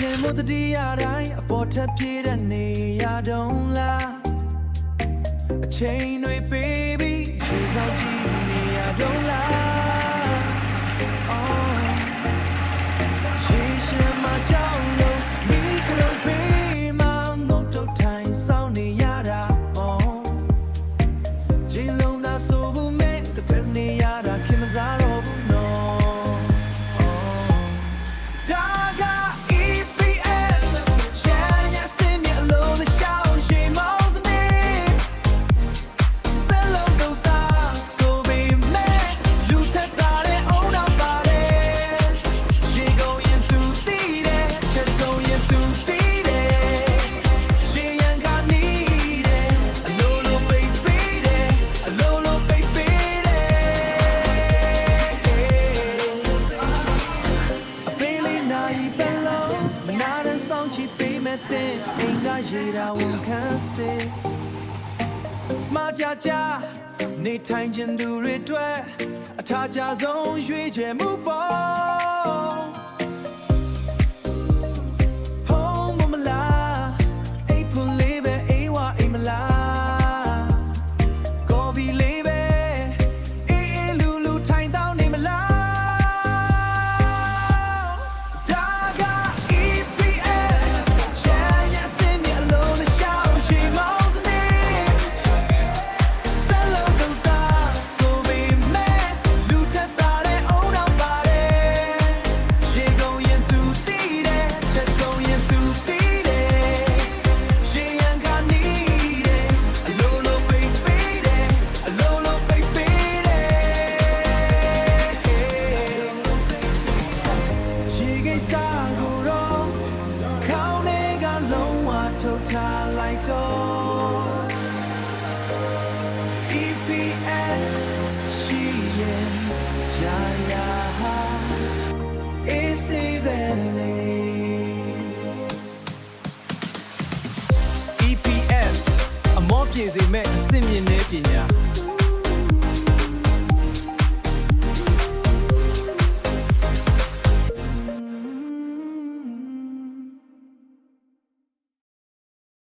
တင်မို့တတိယတိုင်းအပေါ်ထပ်ပြေးတဲ့နေရတော့လားအချိန်တွေပေးပြီးရေကောင်းကြည့်နေရတော့လားရေရှင်မကြောက်လို့မိကလေးပေးမှငုတ်တုတ်ထိုင်ဆောင်နေရတာဂျင်းလုံးသာဆိုဘူးမဲတကယ်နေရတာခင်မစားတော့ဘူးနော်ရေတာဝန်ခံစေစမကြကြနေထိုင်ခြင်းသူတွေတွေ့အထာကြဆုံးရွေးချယ်မှုပေါ်ဖုံးမလားအိပ်ဖွန်လေးပဲအေးဝအိမ်မလားကော်ဖီလေးပဲအေးအေးလူလူထိုင်တောင်းနေမလားထုတ်ထားလိုက်တော့ EPS ရှိရင်ရာရာအေးစေပဲလေ EPS အမောပြေစေမဲ့အစင်မြင့်တဲ့ပညာ